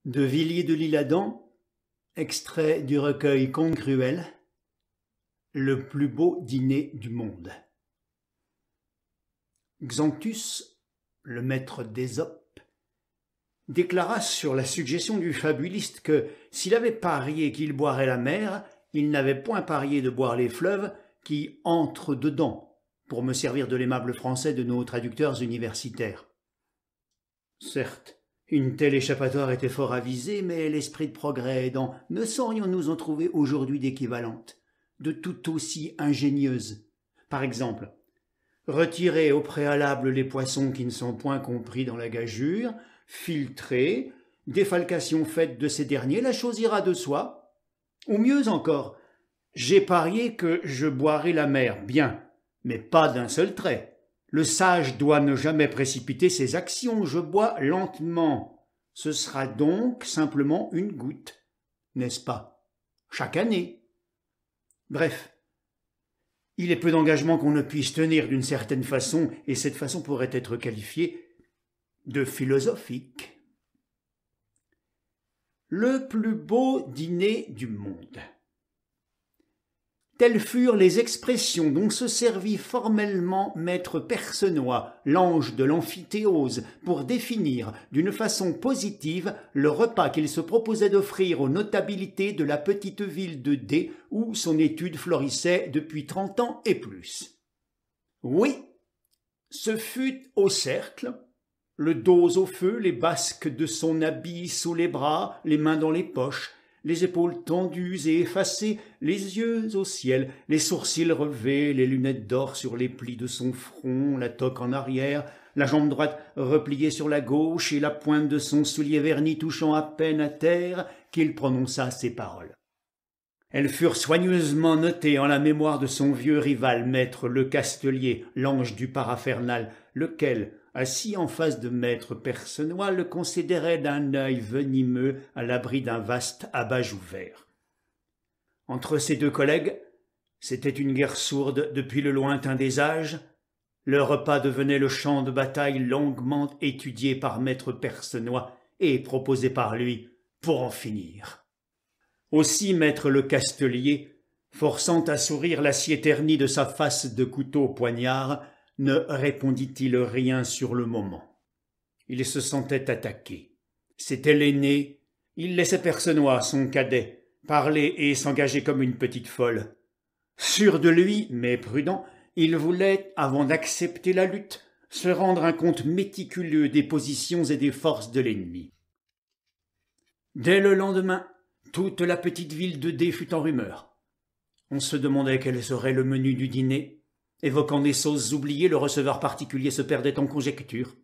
De Villiers de l'Isle-Adam, extrait du recueil Contes cruels, le plus beau dîner du monde. Xanthus, le maître d'Ésope, déclara sur la suggestion du fabuliste que, s'il avait parié qu'il boirait la mer, il n'avait point parié de boire les fleuves qui entrent dedans, pour me servir de l'aimable français de nos traducteurs universitaires. Certes, une telle échappatoire était fort avisée, mais l'esprit de progrès aidant, ne saurions-nous en trouver aujourd'hui d'équivalentes, de tout aussi ingénieuses? Par exemple, retirer au préalable les poissons qui ne sont point compris dans la gageure, filtrer, défalcation faite de ces derniers, la chose ira de soi. Ou mieux encore, j'ai parié que je boirais la mer, bien, mais pas d'un seul trait. Le sage doit ne jamais précipiter ses actions, je bois lentement. Ce sera donc simplement une goutte, n'est-ce pas? Chaque année. Bref, il est peu d'engagements qu'on ne puisse tenir d'une certaine façon, et cette façon pourrait être qualifiée de philosophique. Le plus beau dîner du monde. Telles furent les expressions dont se servit formellement maître Percenoix, l'ange de l'amphithéose, pour définir d'une façon positive le repas qu'il se proposait d'offrir aux notabilités de la petite ville de D, où son étude florissait depuis 30 ans et plus. Oui, ce fut au cercle, le dos au feu, les basques de son habit sous les bras, les mains dans les poches, les épaules tendues et effacées, les yeux au ciel, les sourcils relevés, les lunettes d'or sur les plis de son front, la toque en arrière, la jambe droite repliée sur la gauche et la pointe de son soulier verni touchant à peine à terre, qu'il prononça ces paroles. Elles furent soigneusement notées en la mémoire de son vieux rival, maître Lecastelier, l'ange du parafernal, lequel, assis en face de maître Percenoix, le considérait d'un œil venimeux à l'abri d'un vaste abat-joue vert. Entre ces deux collègues, c'était une guerre sourde depuis le lointain des âges. Le repas devenait le champ de bataille longuement étudié par maître Percenoix et proposé par lui pour en finir. Aussi maître Lecastelier, forçant à sourire l'acier terni de sa face de couteau poignard, ne répondit-il rien sur le moment. Il se sentait attaqué. C'était l'aîné. Il laissait Percenoix, son cadet, parler et s'engager comme une petite folle. Sûr de lui, mais prudent, il voulait, avant d'accepter la lutte, se rendre un compte méticuleux des positions et des forces de l'ennemi. Dès le lendemain, toute la petite ville de D fut en rumeur. On se demandait quel serait le menu du dîner. Évoquant des sauces oubliées, le receveur particulier se perdait en conjectures.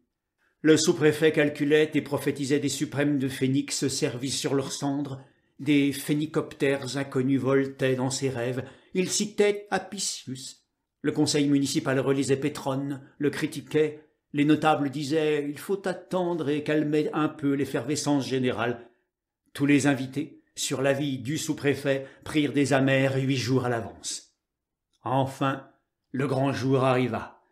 Le sous-préfet calculait et prophétisait des suprêmes de phénix servis sur leurs cendres. Des phénicoptères inconnus voltaient dans ses rêves. Il citait Apicius. Le conseil municipal relisait Pétrone, le critiquait. Les notables disaient « il faut attendre » et calmer un peu l'effervescence générale. Tous les invités, sur l'avis du sous-préfet, prirent des amers 8 jours à l'avance. Enfin, le grand jour arriva.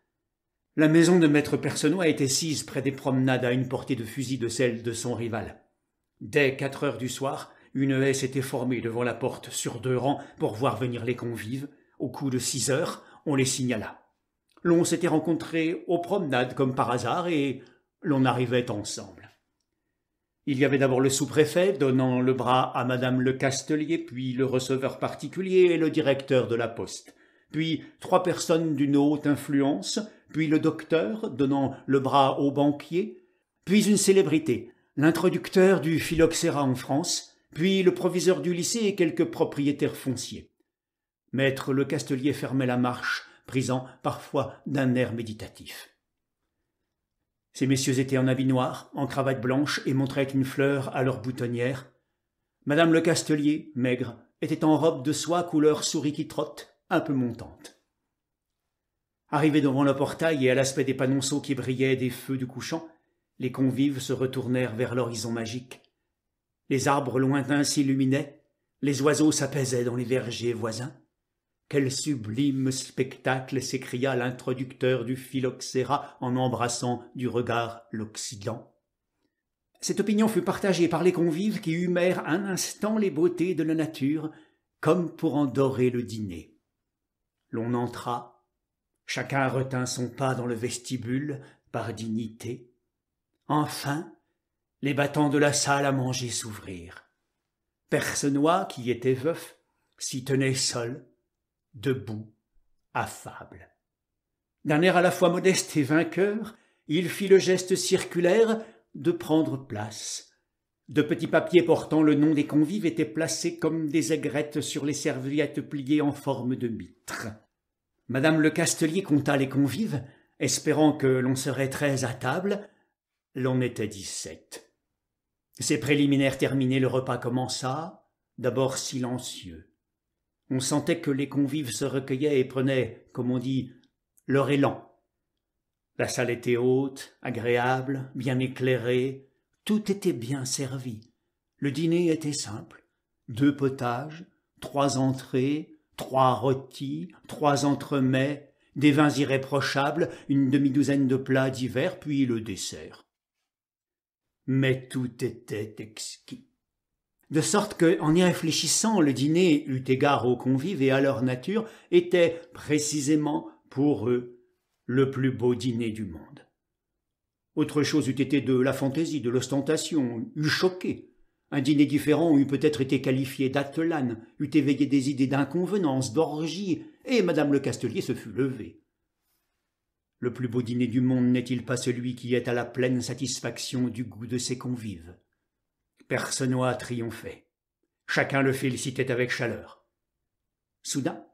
La maison de maître Percenoix était sise près des promenades à une portée de fusil de celle de son rival. Dès 4 heures du soir, une haie s'était formée devant la porte sur 2 rangs pour voir venir les convives. Au coup de 6 heures, on les signala. L'on s'était rencontrés aux promenades comme par hasard et l'on arrivait ensemble. Il y avait d'abord le sous-préfet donnant le bras à madame Lecastelier, puis le receveur particulier et le directeur de la poste. Puis 3 personnes d'une haute influence, puis le docteur donnant le bras au banquier, puis une célébrité, l'introducteur du phylloxéra en France, puis le proviseur du lycée et quelques propriétaires fonciers. Maître Lecastelier fermait la marche, prisant parfois d'un air méditatif. Ces messieurs étaient en habit noir, en cravate blanche et montraient une fleur à leur boutonnière. Madame Lecastelier, maigre, était en robe de soie couleur souris qui trotte, un peu montante. Arrivés devant le portail et à l'aspect des panonceaux qui brillaient des feux du couchant, les convives se retournèrent vers l'horizon magique. Les arbres lointains s'illuminaient, les oiseaux s'apaisaient dans les vergers voisins. Quel sublime spectacle! S'écria l'introducteur du phylloxéra en embrassant du regard l'Occident. Cette opinion fut partagée par les convives qui humèrent un instant les beautés de la nature, comme pour en dorer le dîner. L'on entra, chacun retint son pas dans le vestibule, par dignité. Enfin, les battants de la salle à manger s'ouvrirent. Percenoix, qui était veuf, s'y tenait seul, debout, affable. D'un air à la fois modeste et vainqueur, il fit le geste circulaire de prendre place. De petits papiers portant le nom des convives étaient placés comme des aigrettes sur les serviettes pliées en forme de mitre. Madame Lecastelier compta les convives, espérant que l'on serait 13 à table. L'on était 17. Ces préliminaires terminés, le repas commença, d'abord silencieux. On sentait que les convives se recueillaient et prenaient, comme on dit, leur élan. La salle était haute, agréable, bien éclairée, tout était bien servi. Le dîner était simple, 2 potages, 3 entrées, 3 rôtis, 3 entremets, des vins irréprochables, une demi-douzaine de plats divers, puis le dessert. Mais tout était exquis. De sorte que, en y réfléchissant, le dîner, eu égard aux convives et à leur nature, était précisément, pour eux, le plus beau dîner du monde. Autre chose eût été de la fantaisie, de l'ostentation, eût choqué. Un dîner différent eût peut-être été qualifié d'attelane, eût éveillé des idées d'inconvenance, d'orgie, et madame Lecastelier se fût levée. Le plus beau dîner du monde n'est-il pas celui qui est à la pleine satisfaction du goût de ses convives? Percenoix triomphait. Chacun le félicitait avec chaleur. Soudain,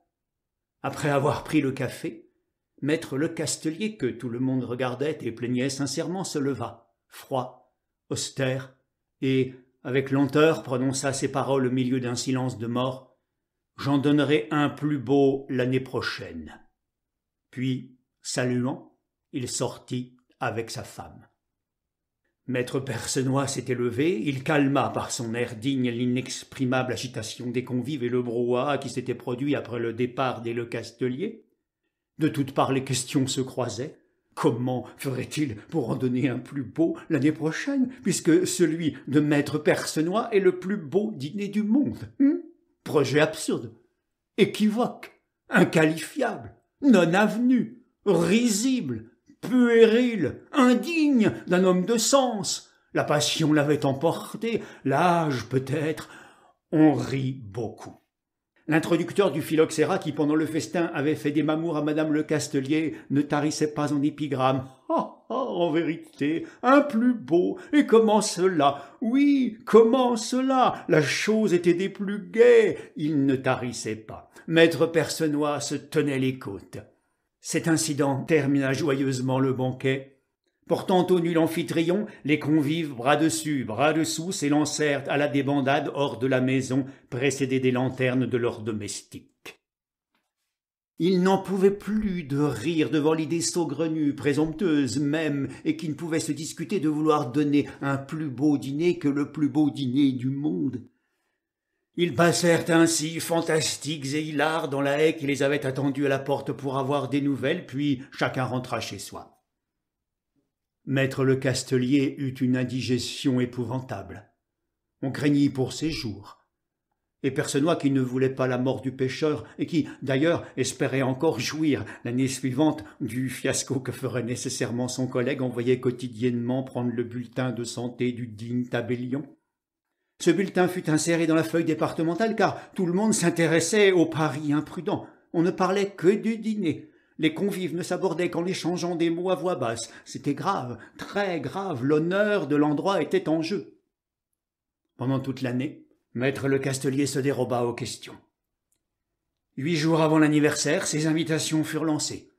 après avoir pris le café, maître Lecastelier, que tout le monde regardait et plaignait sincèrement, se leva, froid, austère, et, avec lenteur, prononça ces paroles au milieu d'un silence de mort. « J'en donnerai un plus beau l'année prochaine. » Puis, saluant, il sortit avec sa femme. Maître Percenoix s'était levé, il calma par son air digne l'inexprimable agitation des convives et le brouhaha qui s'était produit après le départ des Lecastelier. De toutes parts les questions se croisaient. Comment ferait-il pour en donner un plus beau l'année prochaine, puisque celui de maître Percenoix est le plus beau dîner du monde? Projet absurde, équivoque, inqualifiable, non avenu, risible, puéril, indigne d'un homme de sens. La passion l'avait emporté, l'âge peut-être. On rit beaucoup. L'introducteur du phylloxéra, qui pendant le festin avait fait des mamours à madame Lecastelier, ne tarissait pas en épigrammes. Ah, ah, en vérité, un plus beau, et comment cela? Oui, comment cela? La chose était des plus gaies. Il ne tarissait pas. Maître Percenoix se tenait les côtes. Cet incident termina joyeusement le banquet. Portant au nu l'amphitryon, les convives, bras dessus, bras dessous, s'élancèrent à la débandade hors de la maison, précédés des lanternes de leurs domestiques. Ils n'en pouvaient plus de rire devant l'idée saugrenue, présomptueuse même, et qui ne pouvait se discuter de vouloir donner un plus beau dîner que le plus beau dîner du monde. Ils passèrent ainsi, fantastiques et hilars, dans la haie qui les avait attendus à la porte pour avoir des nouvelles, puis chacun rentra chez soi. Maître Lecastelier eut une indigestion épouvantable. On craignit pour ses jours. Et Percenoix, qui ne voulait pas la mort du pêcheur, et qui, d'ailleurs, espérait encore jouir, l'année suivante, du fiasco que ferait nécessairement son collègue, envoyait quotidiennement prendre le bulletin de santé du digne tabellion. Ce bulletin fut inséré dans la feuille départementale, car tout le monde s'intéressait au pari imprudent. On ne parlait que du dîner. Les convives ne s'abordaient qu'en échangeant des mots à voix basse. C'était grave, très grave, l'honneur de l'endroit était en jeu. Pendant toute l'année, maître Lecastelier se déroba aux questions. 8 jours avant l'anniversaire, ses invitations furent lancées.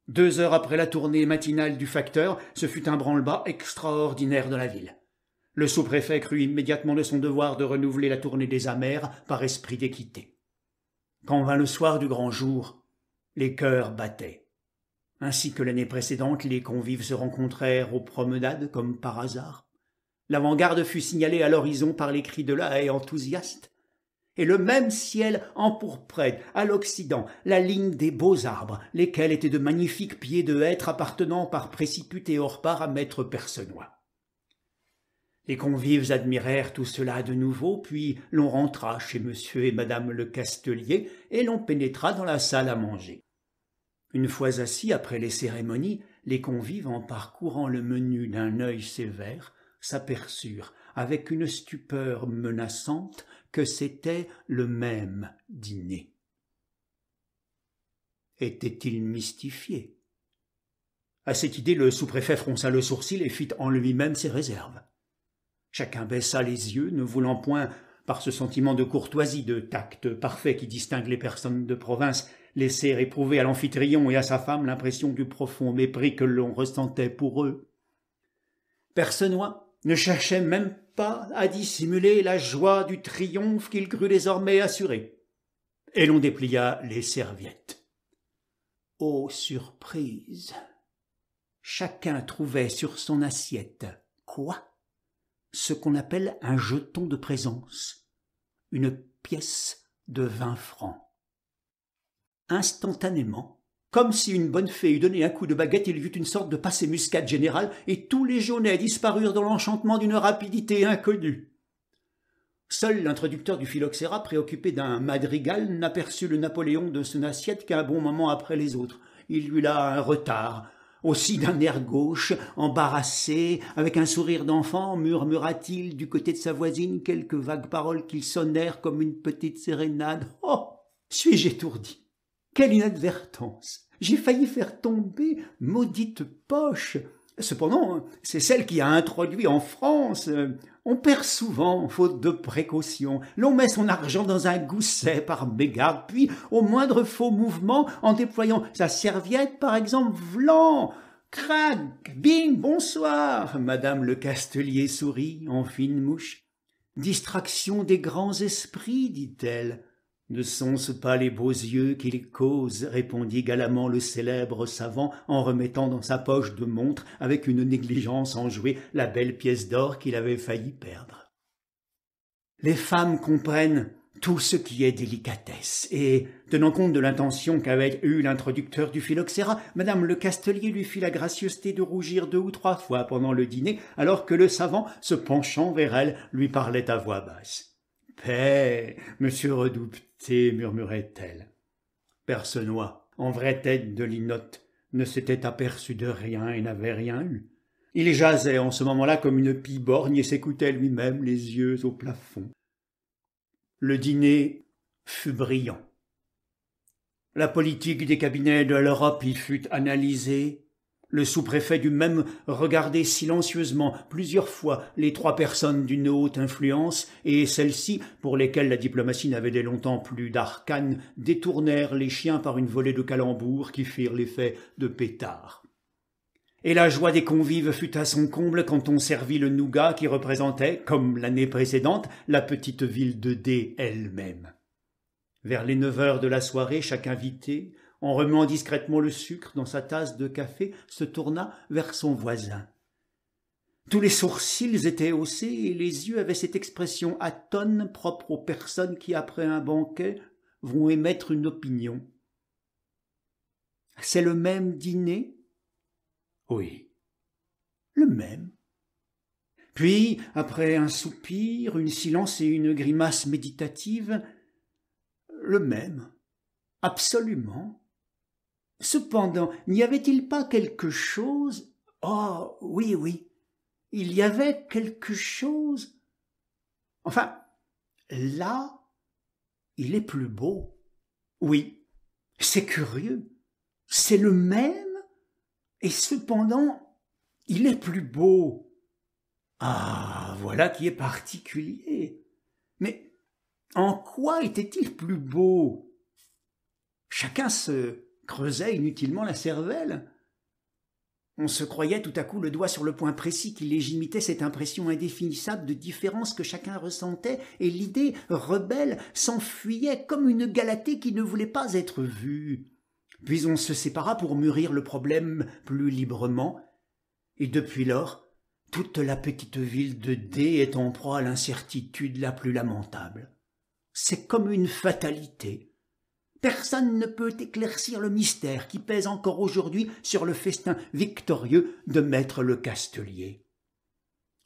2 heures après la tournée matinale du facteur, ce fut un branle-bas extraordinaire de la ville. Le sous-préfet crut immédiatement de son devoir de renouveler la tournée des amers par esprit d'équité. Quand vint le soir du grand jour, les cœurs battaient. Ainsi que l'année précédente, les convives se rencontrèrent aux promenades comme par hasard. L'avant-garde fut signalée à l'horizon par les cris de la haie enthousiaste. Et le même ciel empourprait à l'occident la ligne des beaux arbres, lesquels étaient de magnifiques pieds de hêtre appartenant par préciput et hors part à maître Percenoix. Les convives admirèrent tout cela de nouveau, puis l'on rentra chez monsieur et madame le Castelier, et l'on pénétra dans la salle à manger. Une fois assis après les cérémonies, les convives, en parcourant le menu d'un œil sévère, s'aperçurent, avec une stupeur menaçante, que c'était le même dîner. Était-il mystifié? À cette idée, le sous-préfet fronça le sourcil et fit en lui-même ses réserves. Chacun baissa les yeux, ne voulant point, par ce sentiment de courtoisie, de tact parfait qui distingue les personnes de province, laisser éprouver à l'amphitryon et à sa femme l'impression du profond mépris que l'on ressentait pour eux. Percenoix ne cherchait même pas à dissimuler la joie du triomphe qu'il crut désormais assuré. Et l'on déplia les serviettes. Ô surprise! Chacun trouvait sur son assiette quoi? Ce qu'on appelle un jeton de présence, une pièce de 20 francs. Instantanément, comme si une bonne fée eût donné un coup de baguette, il y eut une sorte de passé-muscade générale, et tous les jaunets disparurent dans l'enchantement d'une rapidité inconnue. Seul l'introducteur du phylloxéra, préoccupé d'un madrigal, n'aperçut le Napoléon de son assiette qu'un bon moment après les autres. Il eut là un retard. Aussi d'un air gauche, embarrassé, avec un sourire d'enfant, murmura-t-il du côté de sa voisine quelques vagues paroles qui sonnèrent comme une petite sérénade. « Oh, suis-je étourdi! Quelle inadvertance! J'ai failli faire tomber maudite poche! Cependant, c'est celle qui a introduit en France. On perd souvent, faute de précaution. L'on met son argent dans un gousset par mégarde, puis, au moindre faux mouvement, en déployant sa serviette, par exemple, vlan, crac, bing, bonsoir. Madame le Castelier sourit en fine mouche. Distraction des grands esprits, dit-elle. Ne sont-ce pas les beaux yeux qu'ils causent, répondit galamment le célèbre savant en remettant dans sa poche de montre avec une négligence enjouée la belle pièce d'or qu'il avait failli perdre. Les femmes comprennent tout ce qui est délicatesse, et, tenant compte de l'intention qu'avait eue l'introducteur du phylloxéra, madame le Castelier lui fit la gracieuseté de rougir 2 ou 3 fois pendant le dîner, alors que le savant, se penchant vers elle, lui parlait à voix basse. « Paix, monsieur Redoubté, murmurait-elle. Percenoix, en vraie tête de linotte, ne s'était aperçu de rien et n'avait rien eu. Il jasait en ce moment-là comme une pie borgne et s'écoutait lui-même les yeux au plafond. Le dîner fut brillant. La politique des cabinets de l'Europe y fut analysée. Le sous-préfet dut même regarder silencieusement plusieurs fois les 3 personnes d'une haute influence, et celles-ci, pour lesquelles la diplomatie n'avait dès longtemps plus d'arcanes, détournèrent les chiens par une volée de calembours qui firent l'effet de pétards. Et la joie des convives fut à son comble quand on servit le nougat qui représentait, comme l'année précédente, la petite ville de D elle-même. Vers les 9 heures de la soirée, chaque invité, en remuant discrètement le sucre dans sa tasse de café, se tourna vers son voisin. Tous les sourcils étaient haussés et les yeux avaient cette expression atone propre aux personnes qui, après un banquet, vont émettre une opinion. « C'est le même dîner ?» ?»« Oui, le même. » Puis, après un soupir, une silence et une grimace méditative, « Le même, absolument. » Cependant, n'y avait-il pas quelque chose? Oh, oui, oui, il y avait quelque chose. Enfin, là, il est plus beau. Oui, c'est curieux, c'est le même, et cependant, il est plus beau. Ah, voilà qui est particulier. Mais en quoi était-il plus beau? Chacun se creusait inutilement la cervelle. On se croyait tout à coup le doigt sur le point précis qui légimitait cette impression indéfinissable de différence que chacun ressentait, et l'idée, rebelle, s'enfuyait comme une Galatée qui ne voulait pas être vue. Puis on se sépara pour mûrir le problème plus librement, et depuis lors, toute la petite ville de D est en proie à l'incertitude la plus lamentable. C'est comme une fatalité. Personne ne peut éclaircir le mystère qui pèse encore aujourd'hui sur le festin victorieux de maître le Castelier.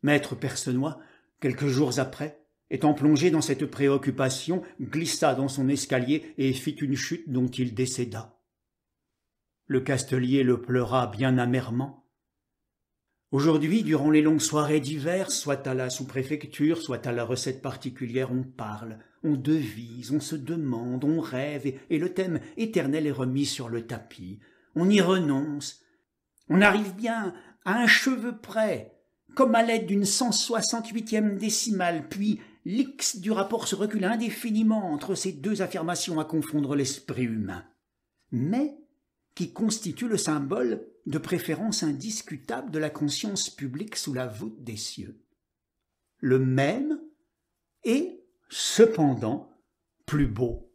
Maître Percenoix, quelques jours après, étant plongé dans cette préoccupation, glissa dans son escalier et fit une chute dont il décéda. Le Castelier le pleura bien amèrement. Aujourd'hui, durant les longues soirées d'hiver, soit à la sous-préfecture, soit à la recette particulière, on parle, on devise, on se demande, on rêve, et le thème éternel est remis sur le tapis. On y renonce. On arrive bien à un cheveu près, comme à l'aide d'une 168e décimale, puis l'X du rapport se recule indéfiniment entre ces deux affirmations à confondre l'esprit humain, mais qui constitue le symbole de préférence indiscutable de la conscience publique sous la voûte des cieux. Le même est, cependant, plus beau.